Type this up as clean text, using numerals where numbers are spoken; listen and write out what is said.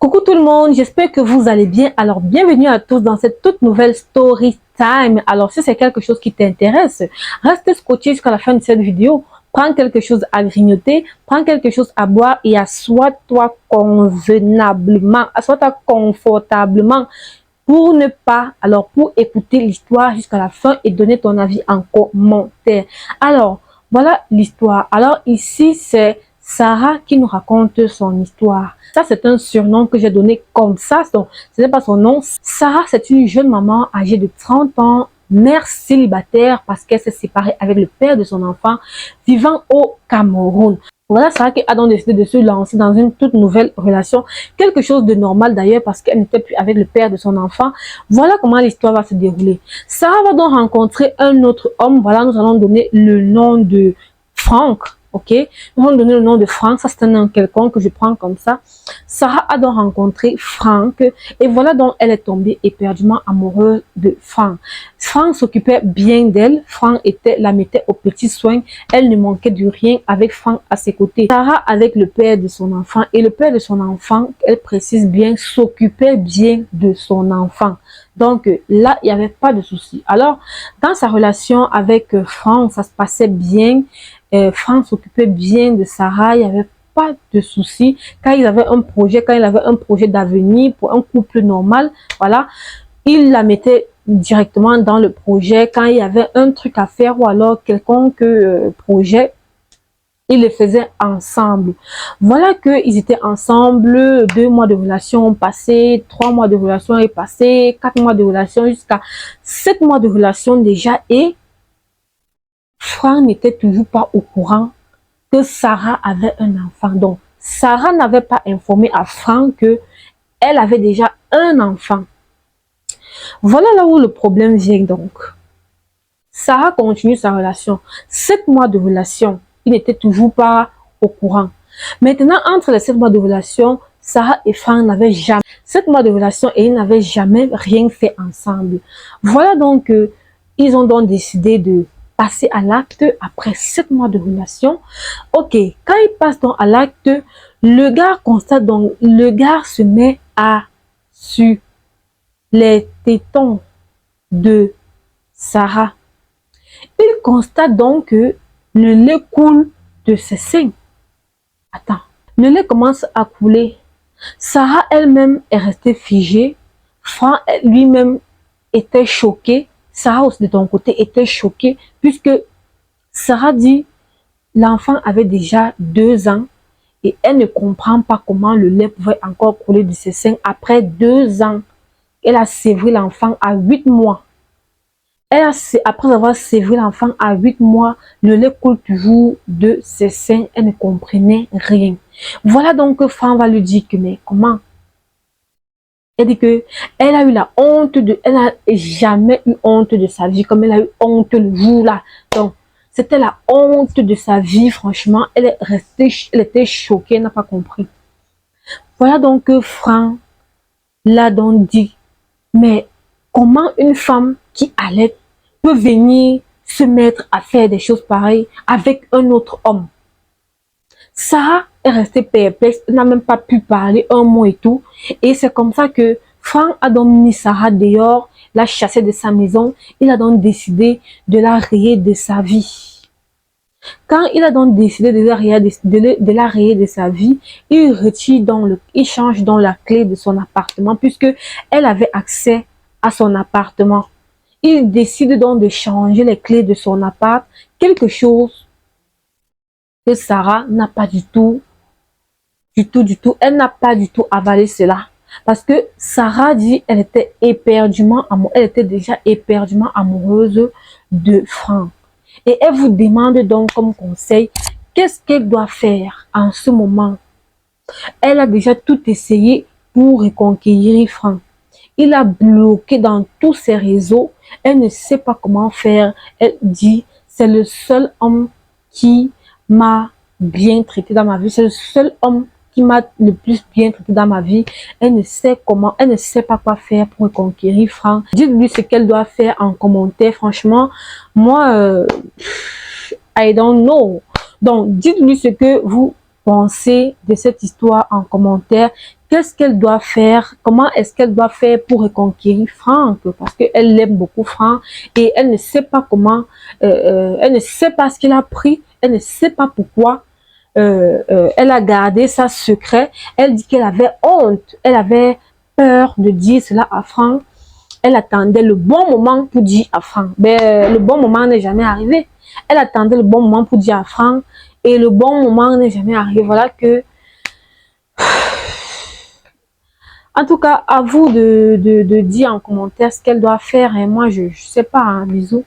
Coucou tout le monde, j'espère que vous allez bien. Alors, bienvenue à tous dans cette toute nouvelle story time. Alors, si c'est quelque chose qui t'intéresse, reste scotché jusqu'à la fin de cette vidéo. Prends quelque chose à grignoter, prends quelque chose à boire et assois-toi convenablement, assois-toi confortablement pour pour écouter l'histoire jusqu'à la fin et donner ton avis en commentaire. Alors, voilà l'histoire. Alors, ici, c'est Sarah qui nous raconte son histoire. Ça, c'est un surnom que j'ai donné comme ça. Donc, ce n'est pas son nom. Sarah, c'est une jeune maman âgée de 30 ans, mère célibataire parce qu'elle s'est séparée avec le père de son enfant, vivant au Cameroun. Voilà Sarah qui a donc décidé de se lancer dans une toute nouvelle relation. Quelque chose de normal d'ailleurs parce qu'elle n'était plus avec le père de son enfant. Voilà comment l'histoire va se dérouler. Sarah va donc rencontrer un autre homme. Voilà, nous allons donner le nom de Franck. Ok, nous allons donner le nom de Franck, ça c'est un nom quelconque que je prends comme ça. Sarah a donc rencontré Franck et voilà donc elle est tombée éperdument amoureuse de Franck. Franck s'occupait bien d'elle, Franck la mettait aux petits soins, elle ne manquait de rien avec Franck à ses côtés. Sarah avec le père de son enfant et le père de son enfant, elle précise bien, s'occupait bien de son enfant. Donc là, il n'y avait pas de souci. Alors, dans sa relation avec Franck, ça se passait bien. Franck s'occupait bien de Sarah, il n'y avait pas de souci. Quand il avait un projet d'avenir pour un couple normal, voilà, il la mettait directement dans le projet. Quand il y avait un truc à faire ou alors quelconque projet, ils le faisaient ensemble. Voilà qu'ils étaient ensemble, 2 mois de relation ont passé, 3 mois de relation est passé, 4 mois de relation jusqu'à 7 mois de relation déjà et Franck n'était toujours pas au courant que Sarah avait un enfant. Donc, Sarah n'avait pas informé à Franck qu'elle avait déjà un enfant. Voilà là où le problème vient donc. Sarah continue sa relation. 7 mois de relation, il n'était toujours pas au courant. Maintenant, entre les 7 mois de relation, Sarah et Franck n'avaient jamais 7 mois de relation et ils n'avaient jamais rien fait ensemble. Voilà donc, ils ont donc décidé de passer à l'acte après 7 mois de relation. Ok, quand il passe donc à l'acte, le gars constate donc, le gars se met à sur les tétons de Sarah. Il constate donc que le lait coule de ses seins. Attends, le lait commence à couler. Sarah elle-même est restée figée. Franck lui-même était choqué. Sarah aussi de ton côté était choquée puisque Sarah dit l'enfant avait déjà 2 ans et elle ne comprend pas comment le lait pouvait encore couler de ses seins après 2 ans. Elle a sévré l'enfant à 8 mois. Après avoir sévré l'enfant à 8 mois, le lait coule toujours de ses seins. Elle ne comprenait rien. Voilà donc que Franck va lui dire que mais comment? Elle dit que elle a eu la honte elle n'a jamais eu honte de sa vie comme elle a eu honte le jour là. Donc, c'était la honte de sa vie, franchement. Elle était choquée, elle n'a pas compris. Voilà donc que Franck l'a donc dit, mais comment une femme qui allait peut venir se mettre à faire des choses pareilles avec un autre homme? Sarah est restée perplexe, elle n'a même pas pu parler un mot et tout. Et c'est comme ça que Franck a donc mis Sarah dehors, l'a chassée de sa maison. Il a donc décidé de la rayer de sa vie. Quand il a donc décidé de la rayer de sa vie, il change donc la clé de son appartement puisque elle avait accès à son appartement. Il décide donc de changer les clés de son appart, quelque chose que Sarah n'a pas du tout, elle n'a pas du tout avalé cela. Parce que Sarah dit elle était déjà éperdument amoureuse de Franck. Et elle vous demande donc comme conseil, qu'est-ce qu'elle doit faire en ce moment? Elle a déjà tout essayé pour reconquérir Franck. Il a bloqué dans tous ses réseaux. Elle ne sait pas comment faire. Elle dit, c'est le seul homme qui m'a bien traité dans ma vie. C'est le seul homme qui m'a le plus bien traité dans ma vie. Elle ne sait pas quoi faire pour reconquérir Franck. Dites-lui ce qu'elle doit faire en commentaire. Franchement, moi, I don't know. Donc, dites-lui ce que vous pensez de cette histoire en commentaire. Qu'est-ce qu'elle doit faire? Comment est-ce qu'elle doit faire pour reconquérir Franck? Parce qu'elle aime beaucoup Franck et elle ne sait pas comment, elle ne sait pas ce qu'il a pris, elle ne sait pas pourquoi. Elle a gardé ça secret. Elle dit qu'elle avait honte, elle avait peur de dire cela à Franck. Elle attendait le bon moment pour dire à Franck. Mais le bon moment n'est jamais arrivé. Elle attendait le bon moment pour dire à Franck et le bon moment n'est jamais arrivé. Voilà que, en tout cas, à vous de dire en commentaire ce qu'elle doit faire. Et moi, je sais pas, hein, bisous.